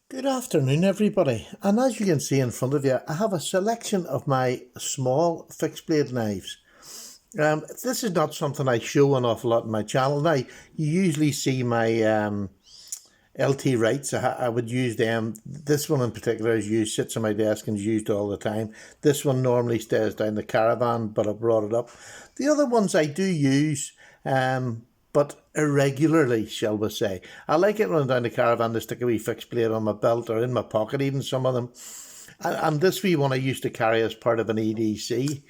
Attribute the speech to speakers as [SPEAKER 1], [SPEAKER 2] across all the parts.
[SPEAKER 1] Good afternoon, everybody. And as you can see in front of you, I have a selection of my small fixed blade knives. This is not something I show an awful lot on my channel. Now, you usually see my LT Wrights. I would use them. This one in particular is used, sits on my desk and is used all the time. This one normally stays down the caravan, but I brought it up. The other ones I do use, but irregularly, shall we say. I like it running down the caravan to stick a wee fixed blade on my belt or in my pocket, even some of them. And this wee one I used to carry as part of an EDC.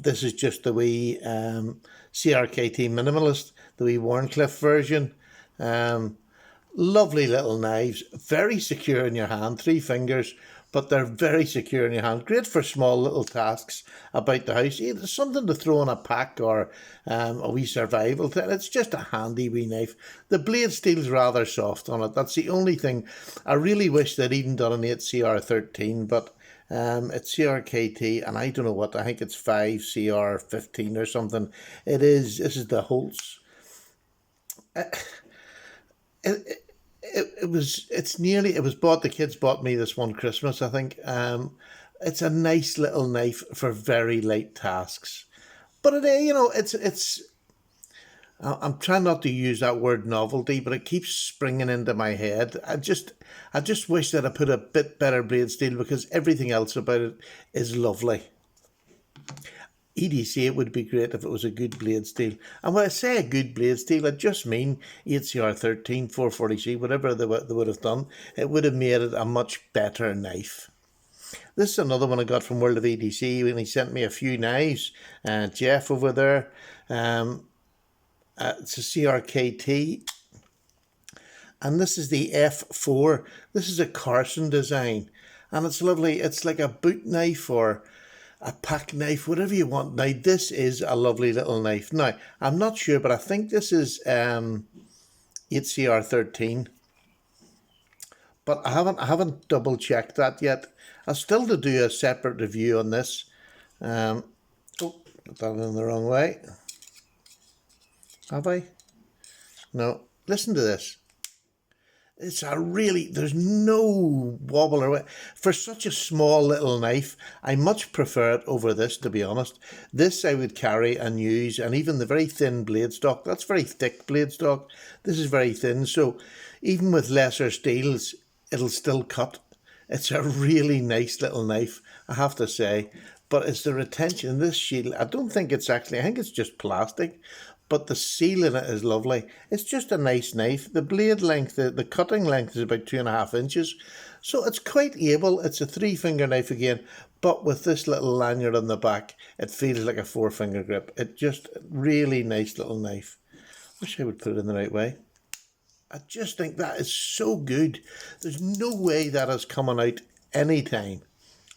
[SPEAKER 1] This is just the wee CRKT minimalist, the wee Warncliffe version. Lovely little knives, very secure in your hand, 3 fingers, but they're very secure in your hand. Great for small little tasks about the house. Either something to throw in a pack or a wee survival thing. It's just a handy wee knife. The blade steel's rather soft on it. That's the only thing. I really wish they'd even done an 8CR13, but it's CRKT, and I don't know what, I think it's 5CR15 or something. This is the Holtz. It was bought, the kids bought me this one Christmas, I think. It's a nice little knife for very light tasks. But I'm trying not to use that word novelty, but it keeps springing into my head. I just wish that I put a bit better blade steel, because everything else about it is lovely. EDC, it would be great if it was a good blade steel. And when I say a good blade steel, I just mean 8CR13, 440C, whatever they would have done. It would have made it a much better knife. This is another one I got from World of EDC when he sent me a few knives. Jeff over there. It's a CRKT. And this is the F4. This is a Carson design. And it's lovely. It's like a boot knife or a pack knife, whatever you want. Now, this is a lovely little knife. Now, I'm not sure, but I think this is 8CR13. But I haven't double checked that yet. I'll still to do a separate review on this. Oh, put that in the wrong way. Have I? No. Listen to this. It's there's no wobble or for such a small little knife. I much prefer it over this, to be honest. This I would carry and use, and even the very thin blade stock, that's very thick blade stock. This is very thin, so even with lesser steels, it'll still cut. It's a really nice little knife, I have to say. But it's the retention, this shield, I think it's just plastic. But the seal in it is lovely. It's just a nice knife. The blade length, the cutting length is about 2.5 inches. So it's quite able. It's a 3-finger knife again, but with this little lanyard on the back, it feels like a 4-finger grip. It just really nice little knife. Wish I would put it in the right way. I just think that is so good. There's no way that is coming out anytime.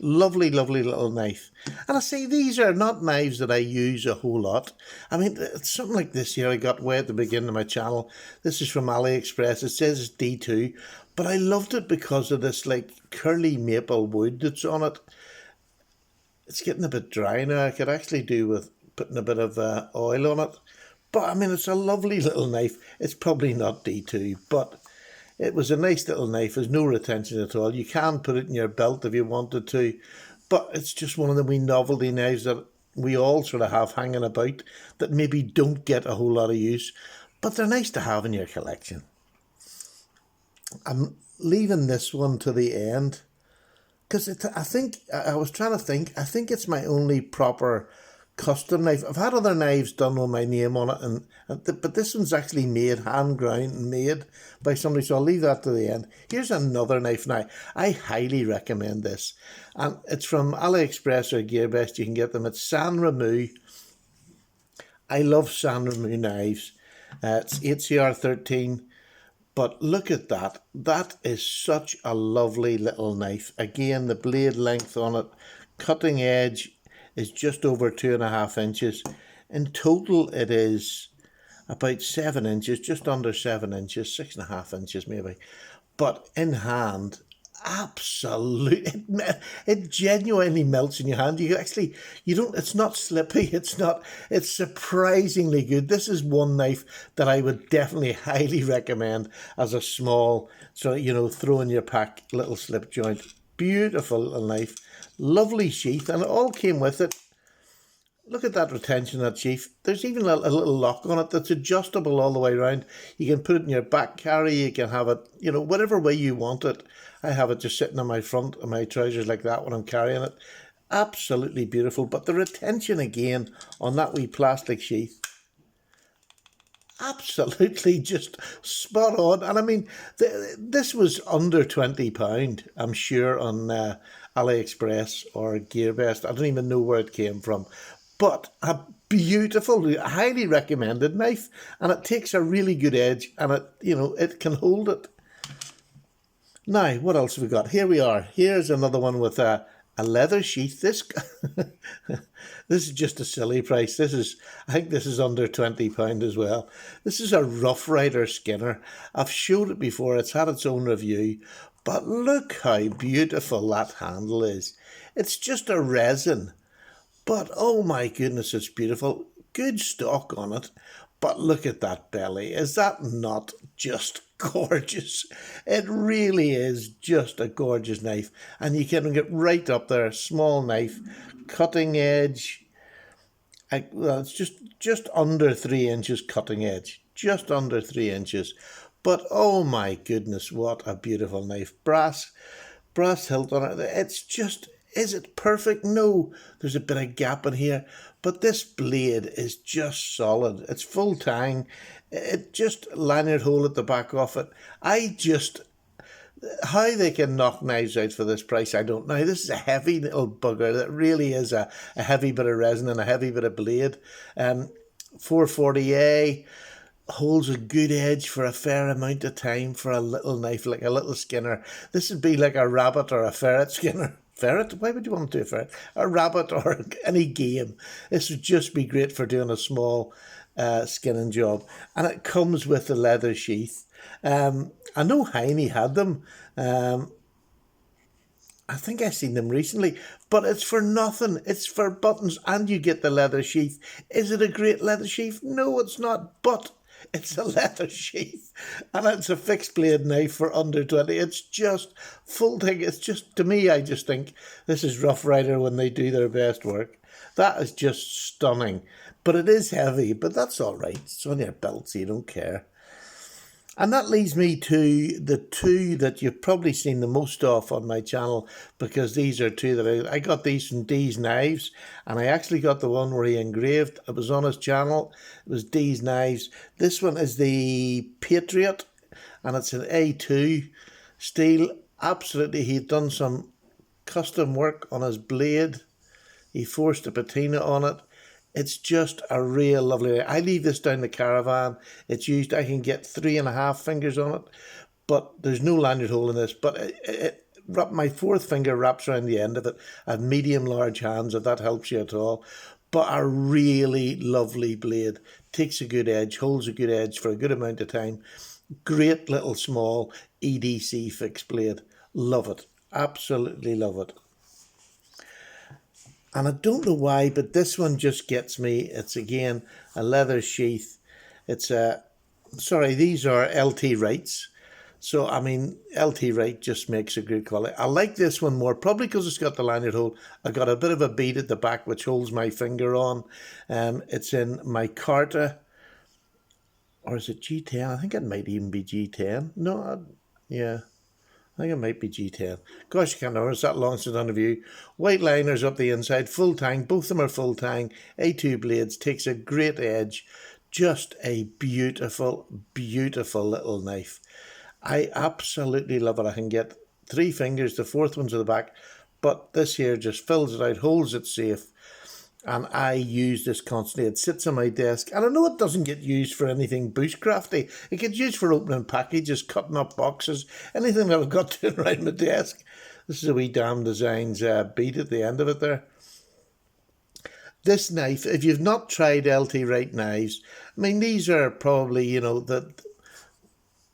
[SPEAKER 1] Lovely, lovely little knife. And I say these are not knives that I use a whole lot. I mean, something like this here I got way at the beginning of my channel. This is from AliExpress. It says it's D2, but I loved it because of this like curly maple wood that's on it. It's getting a bit dry now. I could actually do with putting a bit of oil on it. But I mean, it's a lovely little knife. It's probably not D2, but it was a nice little knife. There's no retention at all. You can put it in your belt if you wanted to, but it's just one of the wee novelty knives that we all sort of have hanging about that maybe don't get a whole lot of use, but they're nice to have in your collection. I'm leaving this one to the end because I think it's my only proper custom knife. I've had other knives done with my name on it, but this one's actually made, hand ground and made by somebody, so I'll leave that to the end. Here's another knife now. I highly recommend this, and it's from AliExpress or GearBest. You can get them at San Remo. I love San Remo knives. It's 8CR13, but look at that. That is such a lovely little knife. Again, the blade length on it, cutting edge, is just over 2.5 inches. In total, it is about 7 inches, just under 7 inches, 6.5 inches maybe. But in hand, absolute, it genuinely melts in your hand. You don't, it's not slippy, it's surprisingly good. This is one knife that I would definitely highly recommend as a small, so, throw in your pack, little slip joint. Beautiful little knife, lovely sheath, and it all came with it. Look at that retention, that sheath. There's even a little lock on it that's adjustable all the way around. You can put it in your back carry, you can have it, whatever way you want it. I have it just sitting on my front of my trousers like that when I'm carrying it. Absolutely beautiful. But the retention again on that wee plastic sheath, absolutely just spot on. And I mean, this was under £20, I'm sure, on AliExpress or GearBest. I don't even know where it came from. But a beautiful, highly recommended knife, and it takes a really good edge, and it can hold it. Now, what else have we got? Here we are. Here's another one with a leather sheath. This is just a silly price. I think this is under £20 as well. This is a Rough Rider Skinner. I've showed it before. It's had its own review, but look how beautiful that handle is. It's just a resin. But, oh my goodness, it's beautiful. Good stock on it. But look at that belly. Is that not just gorgeous? It really is just a gorgeous knife. And you can get right up there. Small knife, cutting edge. Well, it's just under 3 inches cutting edge. Just under 3 inches. But, oh my goodness, what a beautiful knife. Brass hilt on it. It's just... Is it perfect? No, there's a bit of gap in here, but this blade is just solid. It's full tang. It just lanyard hole at the back of it. How they can knock knives out for this price, I don't know. This is a heavy little bugger that really is a heavy bit of resin and a heavy bit of blade. 440A holds a good edge for a fair amount of time for a little knife, like a little Skinner. This would be like a rabbit or a ferret Skinner. Ferret? Why would you want to do a ferret? A rabbit or any game. This would just be great for doing a small skinning job. And it comes with the leather sheath. I know Heine had them. I think I've seen them recently, but it's for nothing. It's for buttons and you get the leather sheath. Is it a great leather sheath? No, it's not, but it's a leather sheath, and it's a fixed blade knife for under 20. It's just full thing. It's just, to me, I just think this is Rough Rider when they do their best work. That is just stunning. But it is heavy, but that's all right. It's on your belt, so you don't care. And that leads me to the two that you've probably seen the most of on my channel, because these are two that I got these from Dee's Knives, and I actually got the one where he engraved. It was on his channel. It was Dee's Knives. This one is the Patriot, and it's an A2 steel. Absolutely, he'd done some custom work on his blade. He forced a patina on it. It's just a real lovely. I leave this down the caravan. It's used. I can get 3.5 fingers on it, but there's no lanyard hole in this. But my fourth finger wraps around the end of it. I have medium large hands, if that helps you at all. But a really lovely blade. Takes a good edge, holds a good edge for a good amount of time. Great little small EDC fixed blade. Love it. Absolutely love it. And I don't know why, but this one just gets me. It's again a leather sheath. It's these are LT Wrights. So, I mean, LT Wright just makes a good quality. I like this one more, probably because it's got the lanyard hole. I got a bit of a bead at the back, which holds my finger on. It's in my Carta, or is it G10? I think it might even be G10. No, yeah. I think it might be G10. Gosh, I can't remember. It's that long since I've done a review. White liners up the inside, full tang. Both of them are full tang. A2 blades, takes a great edge. Just a beautiful, beautiful little knife. I absolutely love it. I can get 3 fingers. The fourth one's at the back. But this here just fills it out, holds it safe. And I use this constantly. It sits on my desk. And I know it doesn't get used for anything bushcrafty. It gets used for opening packages, cutting up boxes, anything that I've got doing around my desk. This is a wee Damn Designs bead at the end of it there. This knife, if you've not tried LT Wright knives, I mean, these are probably, they're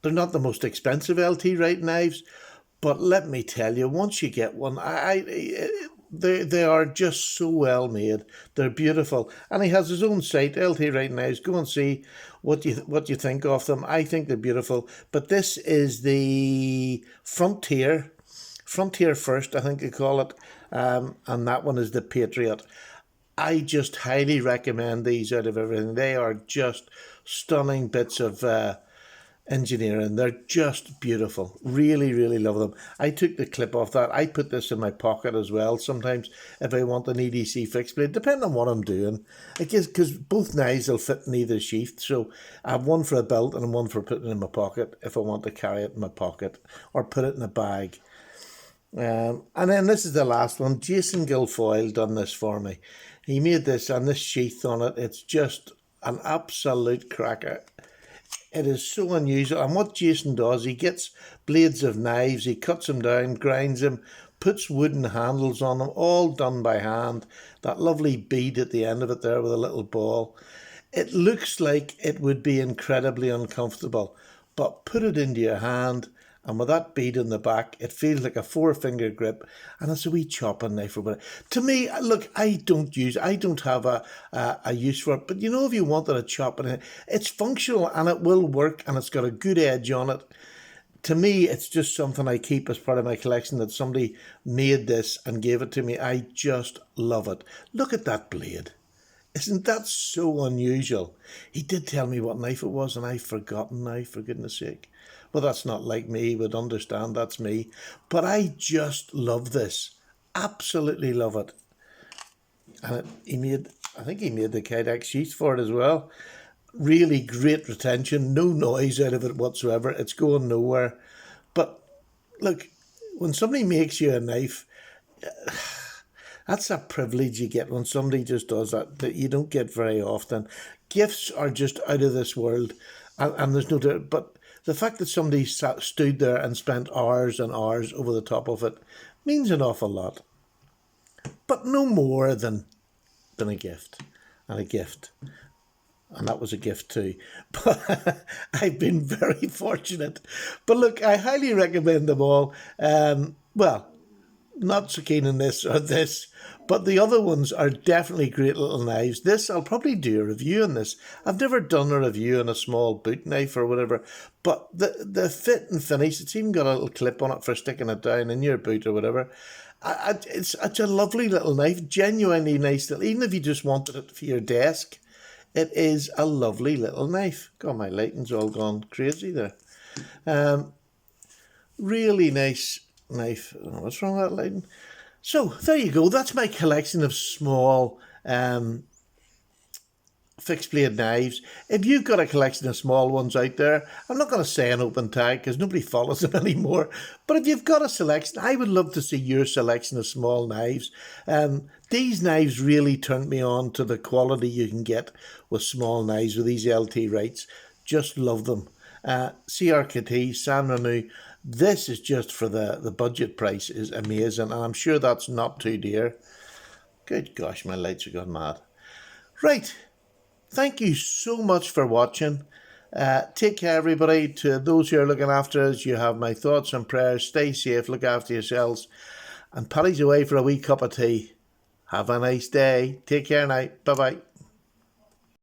[SPEAKER 1] not the most expensive LT Wright knives, But let me tell you, once you get one, they are just so well made. They're beautiful, and he has his own site, LT Wright Knives. Go and see what you think of them. I think they're beautiful. But this is the Frontier First, I think they call it, and that one is the Patriot. I just highly recommend these out of everything. They are just stunning bits of engineering. They're just beautiful. Really, really love them. I took the clip off that. I put this in my pocket as well sometimes if I want an EDC fixed blade, depending on what I'm doing. I guess because both knives will fit in either sheath. So I have one for a belt and one for putting in my pocket if I want to carry it in my pocket or put it in a bag. And then this is the last one. Jason Guilfoyle done this for me. He made this and this sheath on it. It's just an absolute cracker. It is so unusual. And what Jason does, he gets blades of knives, he cuts them down, grinds them, puts wooden handles on them, all done by hand. That lovely bead at the end of it there with a little ball. It looks like it would be incredibly uncomfortable, but put it into your hand, and with that bead in the back, it feels like a 4-finger grip, and it's a wee chopping knife or whatever. To me, look, I don't have a use for it, but you know, if you wanted a chopping knife, it's functional and it will work, and it's got a good edge on it. To me, it's just something I keep as part of my collection, that somebody made this and gave it to me. I just love it. Look at that blade. Isn't that so unusual? He did tell me what knife it was, and I've forgotten now, for goodness sake. Well, that's not like me. He would understand that's me. But I just love this. Absolutely love it. And I think he made the Kydex sheath for it as well. Really great retention. No noise out of it whatsoever. It's going nowhere. But look, when somebody makes you a knife, that's a privilege you get when somebody just does that you don't get very often. Gifts are just out of this world. And there's no doubt. But the fact that somebody stood there and spent hours and hours over the top of it means an awful lot. But no more than a gift. And a gift. And that was a gift too. But I've been very fortunate. But look, I highly recommend them all. Well, not so keen on this or this, but the other ones are definitely great little knives. This, I'll probably do a review on this. I've never done a review on a small boot knife or whatever, but the fit and finish, it's even got a little clip on it for sticking it down in your boot or whatever. It's a lovely little knife, genuinely nice little, even if you just wanted it for your desk, it is a lovely little knife. God, my lighting's all gone crazy there. Really nice knife. Oh, what's wrong with that lighting? So there you go. That's my collection of small fixed blade knives. If you've got a collection of small ones out there, I'm not going to say an open tag because nobody follows them anymore, but if you've got a selection, I would love to see your selection of small knives. These knives really turned me on to the quality you can get with small knives with these LT Wrights. Just love them. CRKT, San Renu. This is just for the budget price is amazing, and I'm sure that's not too dear. Good gosh, my lights are gone mad. Right, thank you so much for watching. Take care, everybody. To those who are looking after us, you have my thoughts and prayers. Stay safe, look after yourselves, and Paddy's away for a wee cup of tea. Have a nice day. Take care now. Bye-bye.